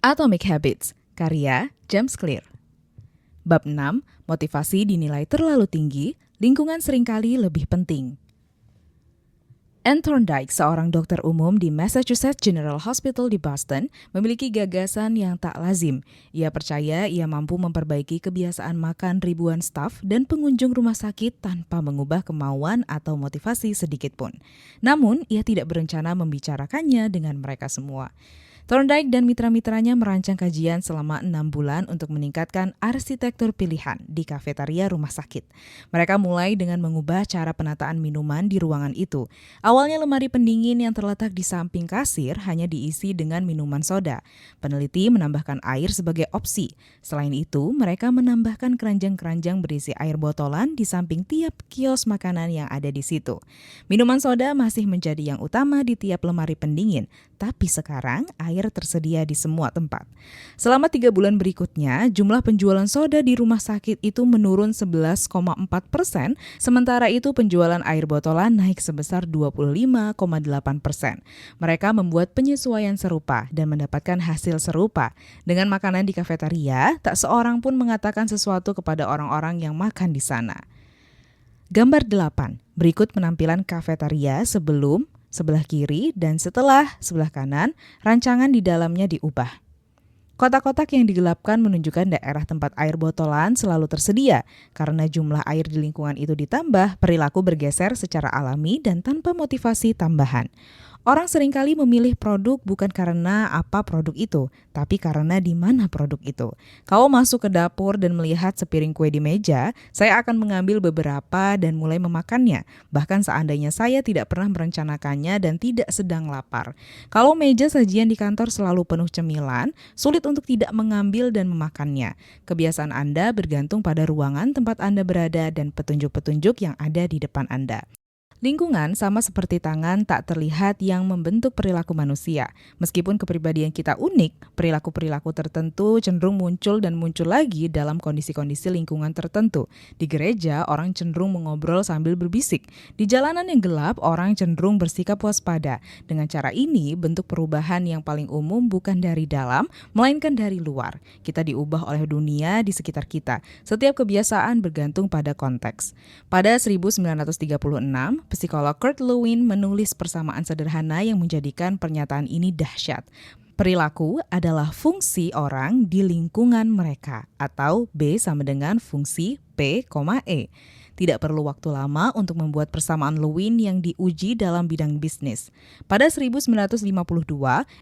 Atomic Habits, karya James Clear. Bab 6, motivasi dinilai terlalu tinggi, lingkungan seringkali lebih penting. Anne Thorndike, seorang dokter umum di Massachusetts General Hospital di Boston, memiliki gagasan yang tak lazim. Ia percaya ia mampu memperbaiki kebiasaan makan ribuan staf dan pengunjung rumah sakit tanpa mengubah kemauan atau motivasi sedikit pun. Namun, ia tidak berencana membicarakannya dengan mereka semua. Thorndike dan mitra-mitranya merancang kajian selama 6 bulan untuk meningkatkan arsitektur pilihan di kafetaria rumah sakit. Mereka mulai dengan mengubah cara penataan minuman di ruangan itu. Awalnya lemari pendingin yang terletak di samping kasir hanya diisi dengan minuman soda. Peneliti menambahkan air sebagai opsi. Selain itu, mereka menambahkan keranjang-keranjang berisi air botolan di samping tiap kios makanan yang ada di situ. Minuman soda masih menjadi yang utama di tiap lemari pendingin, tapi sekarang air tersedia di semua tempat. Selama 3 bulan berikutnya, jumlah penjualan soda di rumah sakit itu menurun 11,4%, sementara itu penjualan air botolan naik sebesar 25,8%. Mereka membuat penyesuaian serupa dan mendapatkan hasil serupa. Dengan makanan di kafetaria, tak seorang pun mengatakan sesuatu kepada orang-orang yang makan di sana. Gambar 8. Berikut penampilan kafetaria sebelum, sebelah kiri, dan setelah sebelah kanan, rancangan di dalamnya diubah. Kotak-kotak yang digelapkan menunjukkan daerah tempat air botolan selalu tersedia. Karena jumlah air di lingkungan itu ditambah, perilaku bergeser secara alami dan tanpa motivasi tambahan. Orang seringkali memilih produk bukan karena apa produk itu, tapi karena di mana produk itu. Kalau masuk ke dapur dan melihat sepiring kue di meja, saya akan mengambil beberapa dan mulai memakannya. Bahkan seandainya saya tidak pernah merencanakannya dan tidak sedang lapar. Kalau meja sajian di kantor selalu penuh cemilan, sulit untuk tidak mengambil dan memakannya. Kebiasaan Anda bergantung pada ruangan tempat Anda berada dan petunjuk-petunjuk yang ada di depan Anda. Lingkungan sama seperti tangan tak terlihat yang membentuk perilaku manusia. Meskipun kepribadian kita unik, perilaku-perilaku tertentu cenderung muncul dan muncul lagi dalam kondisi-kondisi lingkungan tertentu. Di gereja, orang cenderung mengobrol sambil berbisik. Di jalanan yang gelap, orang cenderung bersikap waspada. Dengan cara ini, bentuk perubahan yang paling umum bukan dari dalam, melainkan dari luar. Kita diubah oleh dunia di sekitar kita. Setiap kebiasaan bergantung pada konteks. Pada 1936, psikolog Kurt Lewin menulis persamaan sederhana yang menjadikan pernyataan ini dahsyat. Perilaku adalah fungsi orang di lingkungan mereka, atau B sama dengan fungsi P, E. Tidak perlu waktu lama untuk membuat persamaan Lewin yang diuji dalam bidang bisnis. Pada 1952,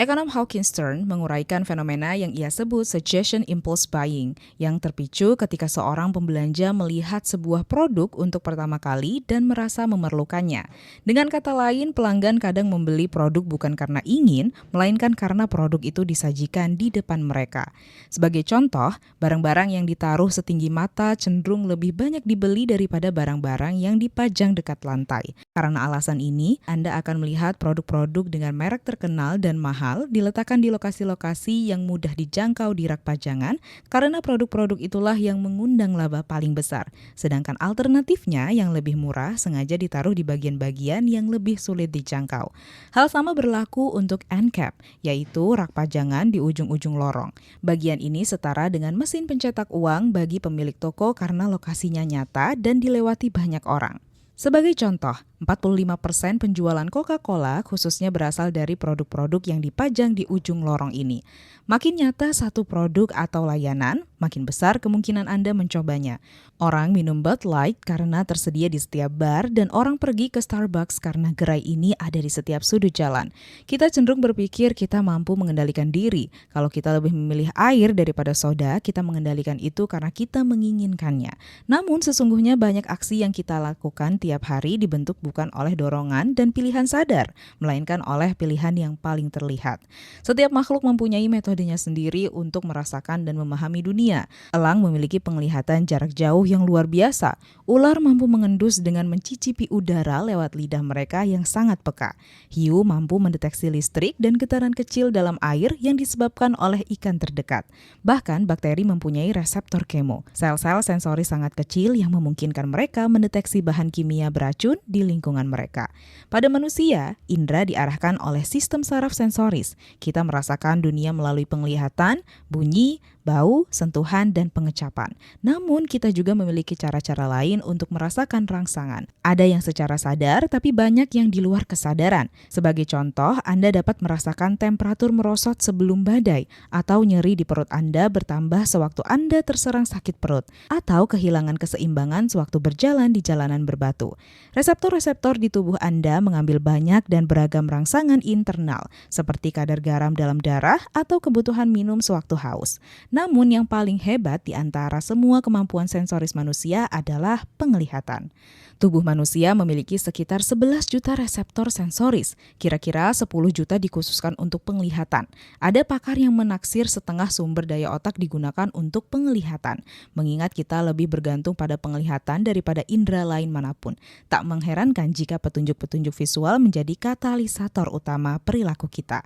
ekonom Hawkins Stern menguraikan fenomena yang ia sebut suggestion impulse buying, yang terpicu ketika seorang pembelanja melihat sebuah produk untuk pertama kali dan merasa memerlukannya. Dengan kata lain, pelanggan kadang membeli produk bukan karena ingin, melainkan karena produk itu disajikan di depan mereka. Sebagai contoh, barang-barang yang ditaruh setinggi mata cenderung lebih banyak dibeli daripada barang-barang yang dipajang dekat lantai. Karena alasan ini, Anda akan melihat produk-produk dengan merek terkenal dan mahal diletakkan di lokasi-lokasi yang mudah dijangkau di rak pajangan karena produk-produk itulah yang mengundang laba paling besar. Sedangkan alternatifnya yang lebih murah sengaja ditaruh di bagian-bagian yang lebih sulit dijangkau. Hal sama berlaku untuk end cap, yaitu rak pajangan di ujung-ujung lorong. Bagian ini setara dengan mesin pencetak uang bagi pemilik toko karena lokasinya nyata dan dilewati banyak orang. Sebagai contoh, 45% penjualan Coca-Cola khususnya berasal dari produk-produk yang dipajang di ujung lorong ini. Makin nyata satu produk atau layanan, makin besar kemungkinan Anda mencobanya. Orang minum Bud Light karena tersedia di setiap bar dan orang pergi ke Starbucks karena gerai ini ada di setiap sudut jalan. Kita cenderung berpikir kita mampu mengendalikan diri. Kalau kita lebih memilih air daripada soda, kita mengendalikan itu karena kita menginginkannya. Namun sesungguhnya banyak aksi yang kita lakukan tiap hari dibentuk bukan oleh dorongan dan pilihan sadar, melainkan oleh pilihan yang paling terlihat. Setiap makhluk mempunyai metodenya sendiri untuk merasakan dan memahami dunia. Elang memiliki penglihatan jarak jauh yang luar biasa. Ular mampu mengendus dengan mencicipi udara lewat lidah mereka yang sangat peka. Hiu mampu mendeteksi listrik dan getaran kecil dalam air yang disebabkan oleh ikan terdekat. Bahkan bakteri mempunyai reseptor kemo, sel-sel sensori sangat kecil yang memungkinkan mereka mendeteksi bahan kimia beracun di lingkungan lingkungan mereka. Pada manusia, indera diarahkan oleh sistem saraf sensoris. Kita merasakan dunia melalui penglihatan, bunyi, bau, sentuhan, dan pengecapan. Namun, kita juga memiliki cara-cara lain untuk merasakan rangsangan. Ada yang secara sadar, tapi banyak yang di luar kesadaran. Sebagai contoh, Anda dapat merasakan temperatur merosot sebelum badai, atau nyeri di perut Anda bertambah sewaktu Anda terserang sakit perut, atau kehilangan keseimbangan sewaktu berjalan di jalanan berbatu. Reseptor-reseptor di tubuh Anda mengambil banyak dan beragam rangsangan internal, seperti kadar garam dalam darah atau kebutuhan minum sewaktu haus. Namun yang paling hebat di antara semua kemampuan sensoris manusia adalah penglihatan. Tubuh manusia memiliki sekitar 11 juta reseptor sensoris, kira-kira 10 juta dikhususkan untuk penglihatan. Ada pakar yang menaksir setengah sumber daya otak digunakan untuk penglihatan, mengingat kita lebih bergantung pada penglihatan daripada indera lain manapun. Tak mengherankan jika petunjuk-petunjuk visual menjadi katalisator utama perilaku kita.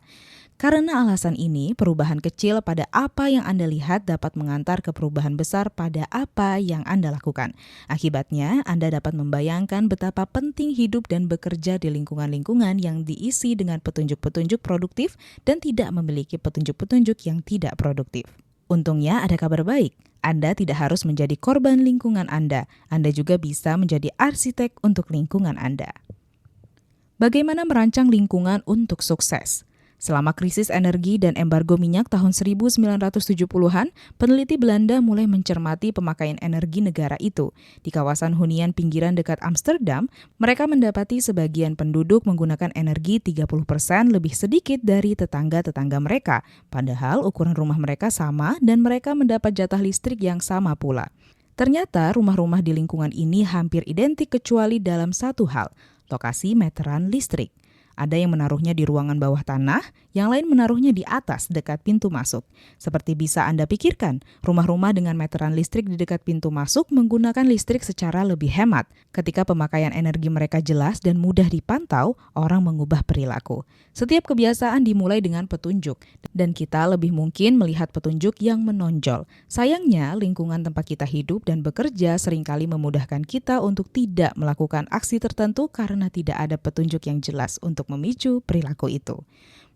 Karena alasan ini, perubahan kecil pada apa yang Anda lihat dapat mengantar ke perubahan besar pada apa yang Anda lakukan. Akibatnya, Anda dapat membayangkan betapa penting hidup dan bekerja di lingkungan-lingkungan yang diisi dengan petunjuk-petunjuk produktif dan tidak memiliki petunjuk-petunjuk yang tidak produktif. Untungnya ada kabar baik. Anda tidak harus menjadi korban lingkungan Anda. Anda juga bisa menjadi arsitek untuk lingkungan Anda. Bagaimana merancang lingkungan untuk sukses? Selama krisis energi dan embargo minyak tahun 1970-an, peneliti Belanda mulai mencermati pemakaian energi negara itu. Di kawasan hunian pinggiran dekat Amsterdam, mereka mendapati sebagian penduduk menggunakan energi 30% lebih sedikit dari tetangga-tetangga mereka. Padahal ukuran rumah mereka sama dan mereka mendapat jatah listrik yang sama pula. Ternyata rumah-rumah di lingkungan ini hampir identik kecuali dalam satu hal, lokasi meteran listrik. Ada yang menaruhnya di ruangan bawah tanah, yang lain menaruhnya di atas dekat pintu masuk. Seperti bisa Anda pikirkan, rumah-rumah dengan meteran listrik di dekat pintu masuk menggunakan listrik secara lebih hemat. Ketika pemakaian energi mereka jelas dan mudah dipantau, orang mengubah perilaku. Setiap kebiasaan dimulai dengan petunjuk, dan kita lebih mungkin melihat petunjuk yang menonjol. Sayangnya, lingkungan tempat kita hidup dan bekerja seringkali memudahkan kita untuk tidak melakukan aksi tertentu karena tidak ada petunjuk yang jelas untuk memicu perilaku itu.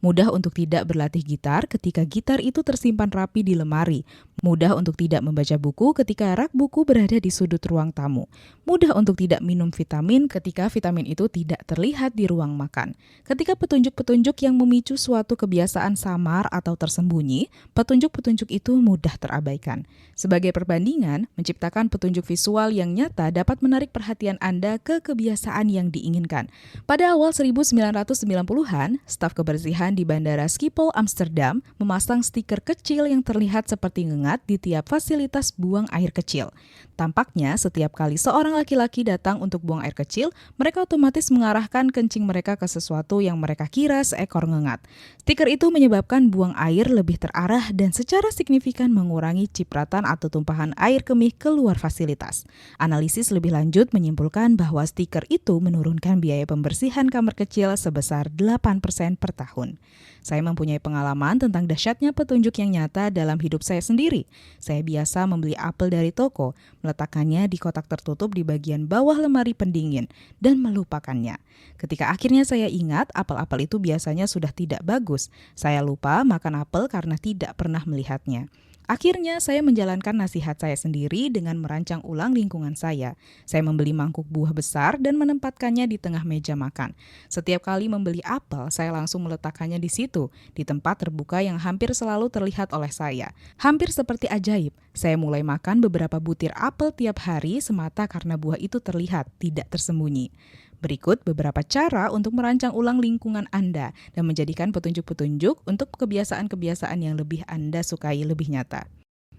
Mudah untuk tidak berlatih gitar ketika gitar itu tersimpan rapi di lemari. Mudah untuk tidak membaca buku ketika rak buku berada di sudut ruang tamu. Mudah untuk tidak minum vitamin ketika vitamin itu tidak terlihat di ruang makan. Ketika petunjuk-petunjuk yang memicu suatu kebiasaan samar atau tersembunyi, petunjuk-petunjuk itu mudah terabaikan. Sebagai perbandingan, menciptakan petunjuk visual yang nyata dapat menarik perhatian Anda ke kebiasaan yang diinginkan. Pada awal 1990-an, staf kebersihan di Bandara Schiphol Amsterdam memasang stiker kecil yang terlihat seperti ngengat di tiap fasilitas buang air kecil. Tampaknya setiap kali seorang laki-laki datang untuk buang air kecil, mereka otomatis mengarahkan kencing mereka ke sesuatu yang mereka kira seekor ngengat. Stiker itu menyebabkan buang air lebih terarah dan secara signifikan mengurangi cipratan atau tumpahan air kemih keluar fasilitas. Analisis lebih lanjut menyimpulkan bahwa stiker itu menurunkan biaya pembersihan kamar kecil sebesar 8% per tahun. Saya mempunyai pengalaman tentang dahsyatnya petunjuk yang nyata dalam hidup saya sendiri. Saya biasa membeli apel dari toko, meletakkannya di kotak tertutup di bagian bawah lemari pendingin, dan melupakannya. Ketika akhirnya saya ingat, apel-apel itu biasanya sudah tidak bagus. Saya lupa makan apel karena tidak pernah melihatnya. Akhirnya saya menjalankan nasihat saya sendiri dengan merancang ulang lingkungan saya. Saya membeli mangkuk buah besar dan menempatkannya di tengah meja makan. Setiap kali membeli apel, saya langsung meletakkannya di situ, di tempat terbuka yang hampir selalu terlihat oleh saya. Hampir seperti ajaib, saya mulai makan beberapa butir apel tiap hari semata karena buah itu terlihat tidak tersembunyi. Berikut beberapa cara untuk merancang ulang lingkungan Anda dan menjadikan petunjuk-petunjuk untuk kebiasaan-kebiasaan yang lebih Anda sukai lebih nyata.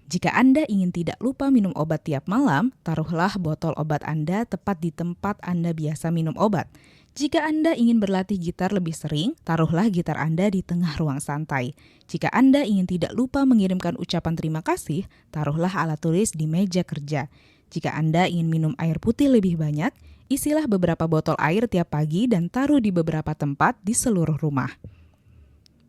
Jika Anda ingin tidak lupa minum obat tiap malam, taruhlah botol obat Anda tepat di tempat Anda biasa minum obat. Jika Anda ingin berlatih gitar lebih sering, taruhlah gitar Anda di tengah ruang santai. Jika Anda ingin tidak lupa mengirimkan ucapan terima kasih, taruhlah alat tulis di meja kerja. Jika Anda ingin minum air putih lebih banyak, isilah beberapa botol air tiap pagi dan taruh di beberapa tempat di seluruh rumah.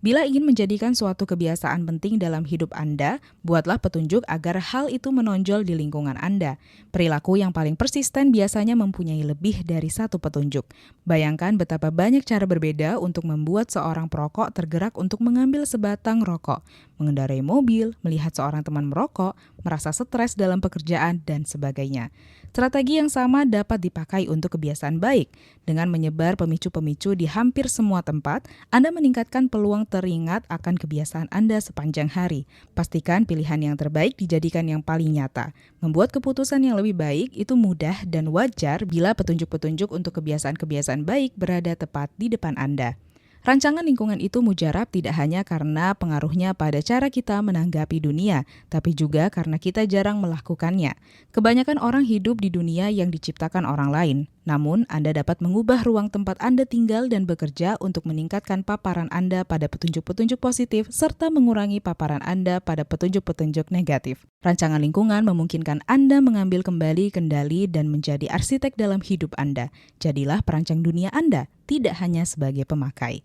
Bila ingin menjadikan suatu kebiasaan penting dalam hidup Anda, buatlah petunjuk agar hal itu menonjol di lingkungan Anda. Perilaku yang paling persisten biasanya mempunyai lebih dari satu petunjuk. Bayangkan betapa banyak cara berbeda untuk membuat seorang perokok tergerak untuk mengambil sebatang rokok, mengendarai mobil, melihat seorang teman merokok, merasa stres dalam pekerjaan, dan sebagainya. Strategi yang sama dapat dipakai untuk kebiasaan baik. Dengan menyebar pemicu-pemicu di hampir semua tempat, Anda meningkatkan peluang teringat akan kebiasaan Anda sepanjang hari. Pastikan pilihan yang terbaik dijadikan yang paling nyata. Membuat keputusan yang lebih baik itu mudah dan wajar bila petunjuk-petunjuk untuk kebiasaan-kebiasaan baik berada tepat di depan Anda. Rancangan lingkungan itu mujarab tidak hanya karena pengaruhnya pada cara kita menanggapi dunia, tapi juga karena kita jarang melakukannya. Kebanyakan orang hidup di dunia yang diciptakan orang lain. Namun, Anda dapat mengubah ruang tempat Anda tinggal dan bekerja untuk meningkatkan paparan Anda pada petunjuk-petunjuk positif serta mengurangi paparan Anda pada petunjuk-petunjuk negatif. Rancangan lingkungan memungkinkan Anda mengambil kembali kendali dan menjadi arsitek dalam hidup Anda. Jadilah perancang dunia Anda, tidak hanya sebagai pemakai.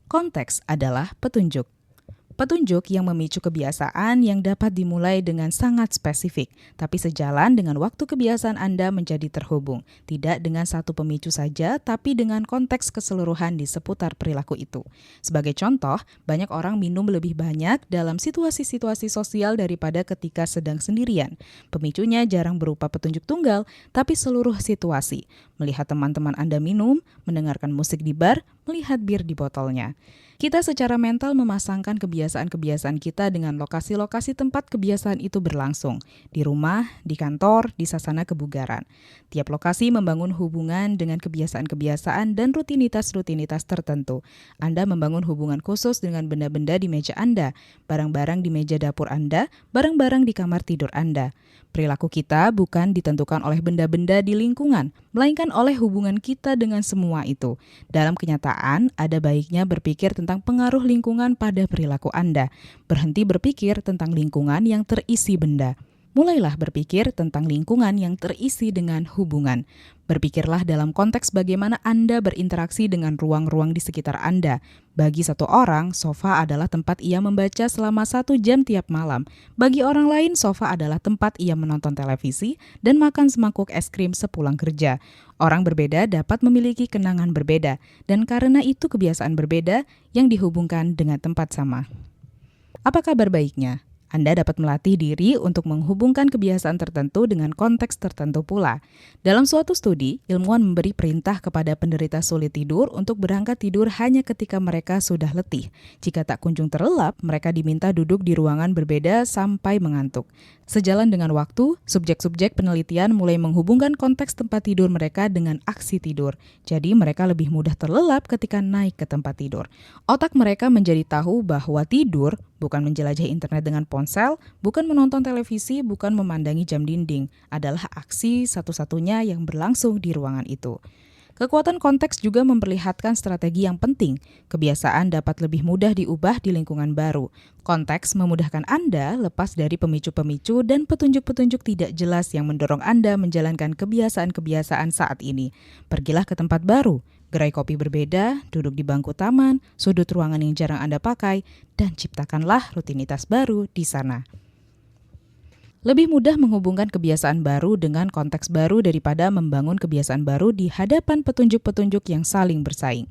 Konteks adalah petunjuk. Petunjuk yang memicu kebiasaan yang dapat dimulai dengan sangat spesifik, tapi sejalan dengan waktu kebiasaan Anda menjadi terhubung, tidak dengan satu pemicu saja, tapi dengan konteks keseluruhan di seputar perilaku itu. Sebagai contoh, banyak orang minum lebih banyak dalam situasi-situasi sosial daripada ketika sedang sendirian. Pemicunya jarang berupa petunjuk tunggal, tapi seluruh situasi. Melihat teman-teman Anda minum, mendengarkan musik di bar, melihat bir di botolnya. Kita secara mental memasangkan kebiasaan-kebiasaan kita dengan lokasi-lokasi tempat kebiasaan itu berlangsung, di rumah, di kantor, di sasana kebugaran. Tiap lokasi membangun hubungan dengan kebiasaan-kebiasaan dan rutinitas-rutinitas tertentu. Anda membangun hubungan khusus dengan benda-benda di meja Anda, barang-barang di meja dapur Anda, barang-barang di kamar tidur Anda. Perilaku kita bukan ditentukan oleh benda-benda di lingkungan, melainkan oleh hubungan kita dengan semua itu. Dalam kenyataan, ada baiknya berpikir tentang pengaruh lingkungan pada perilaku Anda. Berhenti berpikir tentang lingkungan yang terisi benda. Mulailah berpikir tentang lingkungan yang terisi dengan hubungan. Berpikirlah dalam konteks bagaimana Anda berinteraksi dengan ruang-ruang di sekitar Anda. Bagi satu orang, sofa adalah tempat ia membaca selama 1 jam tiap malam. Bagi orang lain, sofa adalah tempat ia menonton televisi dan makan semangkuk es krim sepulang kerja. Orang berbeda dapat memiliki kenangan berbeda, dan karena itu kebiasaan berbeda yang dihubungkan dengan tempat sama. Apa kabar baiknya? Anda dapat melatih diri untuk menghubungkan kebiasaan tertentu dengan konteks tertentu pula. Dalam suatu studi, ilmuwan memberi perintah kepada penderita sulit tidur untuk berangkat tidur hanya ketika mereka sudah letih. Jika tak kunjung terlelap, mereka diminta duduk di ruangan berbeda sampai mengantuk. Sejalan dengan waktu, subjek-subjek penelitian mulai menghubungkan konteks tempat tidur mereka dengan aksi tidur. Jadi mereka lebih mudah terlelap ketika naik ke tempat tidur. Otak mereka menjadi tahu bahwa tidur bukan menjelajahi internet dengan ponsel, bukan menonton televisi, bukan memandangi jam dinding, adalah aksi satu-satunya yang berlangsung di ruangan itu. Kekuatan konteks juga memperlihatkan strategi yang penting. Kebiasaan dapat lebih mudah diubah di lingkungan baru. Konteks memudahkan Anda lepas dari pemicu-pemicu dan petunjuk-petunjuk tidak jelas yang mendorong Anda menjalankan kebiasaan-kebiasaan saat ini. Pergilah ke tempat baru, gerai kopi berbeda, duduk di bangku taman, sudut ruangan yang jarang Anda pakai, dan ciptakanlah rutinitas baru di sana. Lebih mudah menghubungkan kebiasaan baru dengan konteks baru daripada membangun kebiasaan baru di hadapan petunjuk-petunjuk yang saling bersaing.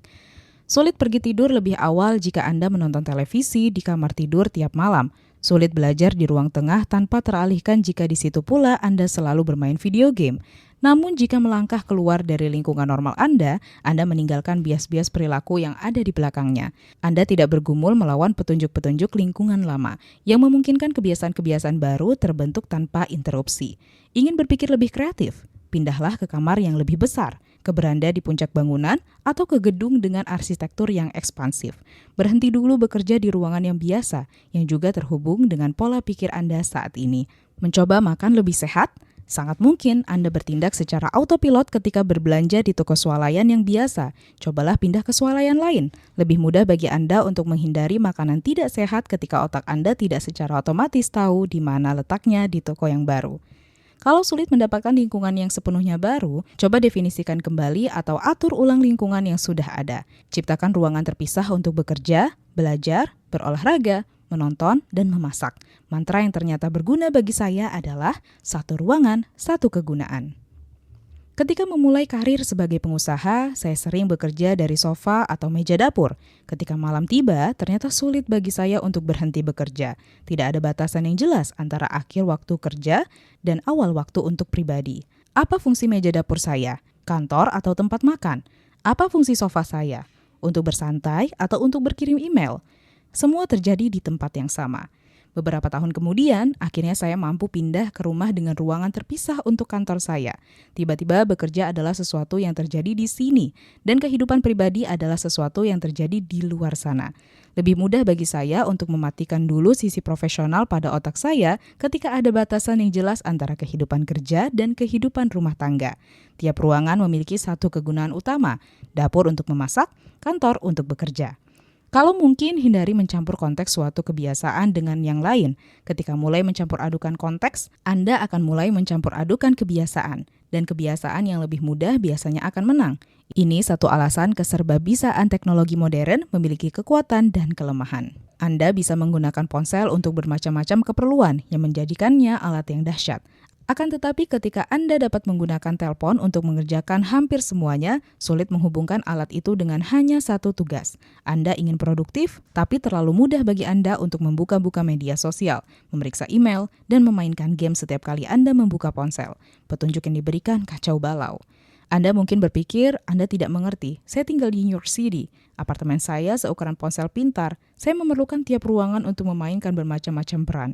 Sulit pergi tidur lebih awal jika Anda menonton televisi di kamar tidur tiap malam. Sulit belajar di ruang tengah tanpa teralihkan jika di situ pula Anda selalu bermain video game. Namun jika melangkah keluar dari lingkungan normal Anda meninggalkan bias-bias perilaku yang ada di belakangnya. Anda tidak bergumul melawan petunjuk-petunjuk lingkungan lama yang memungkinkan kebiasaan-kebiasaan baru terbentuk tanpa interupsi. Ingin berpikir lebih kreatif? Pindahlah ke kamar yang lebih besar, ke beranda di puncak bangunan, atau ke gedung dengan arsitektur yang ekspansif. Berhenti dulu bekerja di ruangan yang biasa, yang juga terhubung dengan pola pikir Anda saat ini. Mencoba makan lebih sehat? Sangat mungkin Anda bertindak secara autopilot ketika berbelanja di toko swalayan yang biasa. Cobalah pindah ke swalayan lain. Lebih mudah bagi Anda untuk menghindari makanan tidak sehat ketika otak Anda tidak secara otomatis tahu di mana letaknya di toko yang baru. Kalau sulit mendapatkan lingkungan yang sepenuhnya baru, coba definisikan kembali atau atur ulang lingkungan yang sudah ada. Ciptakan ruangan terpisah untuk bekerja, belajar, berolahraga, menonton, dan memasak. Mantra yang ternyata berguna bagi saya adalah satu ruangan, satu kegunaan. Ketika memulai karir sebagai pengusaha, saya sering bekerja dari sofa atau meja dapur. Ketika malam tiba, ternyata sulit bagi saya untuk berhenti bekerja. Tidak ada batasan yang jelas antara akhir waktu kerja dan awal waktu untuk pribadi. Apa fungsi meja dapur saya? Kantor atau tempat makan? Apa fungsi sofa saya? Untuk bersantai atau untuk berkirim email? Semua terjadi di tempat yang sama. Beberapa tahun kemudian, akhirnya saya mampu pindah ke rumah dengan ruangan terpisah untuk kantor saya. Tiba-tiba bekerja adalah sesuatu yang terjadi di sini, dan kehidupan pribadi adalah sesuatu yang terjadi di luar sana. Lebih mudah bagi saya untuk mematikan dulu sisi profesional pada otak saya ketika ada batasan yang jelas antara kehidupan kerja dan kehidupan rumah tangga. Tiap ruangan memiliki satu kegunaan utama, dapur untuk memasak, kantor untuk bekerja. Kalau mungkin hindari mencampur konteks suatu kebiasaan dengan yang lain. Ketika mulai mencampur adukan konteks, Anda akan mulai mencampur adukan kebiasaan. Dan kebiasaan yang lebih mudah biasanya akan menang. Ini satu alasan keserbabisaan teknologi modern memiliki kekuatan dan kelemahan. Anda bisa menggunakan ponsel untuk bermacam-macam keperluan yang menjadikannya alat yang dahsyat. Akan tetapi ketika Anda dapat menggunakan telepon untuk mengerjakan hampir semuanya, sulit menghubungkan alat itu dengan hanya satu tugas. Anda ingin produktif, tapi terlalu mudah bagi Anda untuk membuka-buka media sosial, memeriksa email, dan memainkan game setiap kali Anda membuka ponsel. Petunjuk yang diberikan kacau balau. Anda mungkin berpikir Anda tidak mengerti, saya tinggal di New York City. Apartemen saya seukuran ponsel pintar, saya memerlukan tiap ruangan untuk memainkan bermacam-macam peran.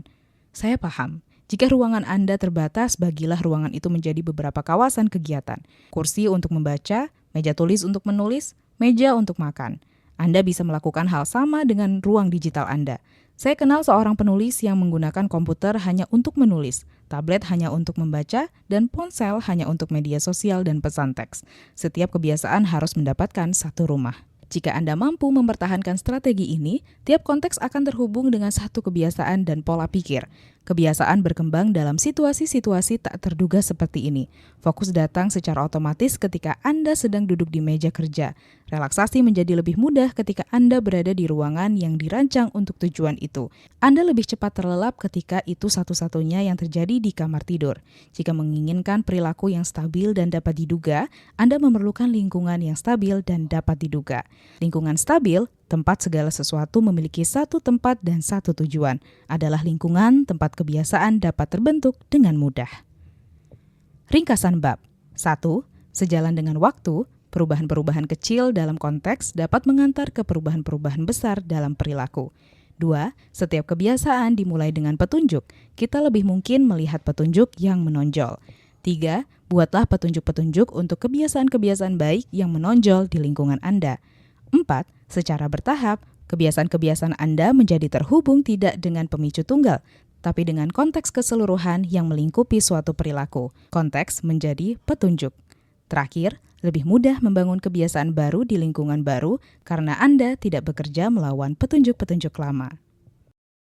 Saya paham. Jika ruangan Anda terbatas, bagilah ruangan itu menjadi beberapa kawasan kegiatan. Kursi untuk membaca, meja tulis untuk menulis, meja untuk makan. Anda bisa melakukan hal sama dengan ruang digital Anda. Saya kenal seorang penulis yang menggunakan komputer hanya untuk menulis, tablet hanya untuk membaca, dan ponsel hanya untuk media sosial dan pesan teks. Setiap kebiasaan harus mendapatkan satu rumah. Jika Anda mampu mempertahankan strategi ini, tiap konteks akan terhubung dengan satu kebiasaan dan pola pikir. Kebiasaan berkembang dalam situasi-situasi tak terduga seperti ini. Fokus datang secara otomatis ketika Anda sedang duduk di meja kerja. Relaksasi menjadi lebih mudah ketika Anda berada di ruangan yang dirancang untuk tujuan itu. Anda lebih cepat terlelap ketika itu satu-satunya yang terjadi di kamar tidur. Jika menginginkan perilaku yang stabil dan dapat diduga, Anda memerlukan lingkungan yang stabil dan dapat diduga. Lingkungan stabil, tempat segala sesuatu memiliki satu tempat dan satu tujuan, adalah lingkungan tempat kebiasaan dapat terbentuk dengan mudah. Ringkasan bab 1. Sejalan dengan waktu, perubahan-perubahan kecil dalam konteks dapat mengantar ke perubahan-perubahan besar dalam perilaku. 2. Setiap kebiasaan dimulai dengan petunjuk, kita lebih mungkin melihat petunjuk yang menonjol. 3. Buatlah petunjuk-petunjuk untuk kebiasaan-kebiasaan baik yang menonjol di lingkungan Anda. 4. Secara bertahap, kebiasaan-kebiasaan Anda menjadi terhubung tidak dengan pemicu tunggal, tapi dengan konteks keseluruhan yang melingkupi suatu perilaku. Konteks menjadi petunjuk. Terakhir, lebih mudah membangun kebiasaan baru di lingkungan baru karena Anda tidak bekerja melawan petunjuk-petunjuk lama.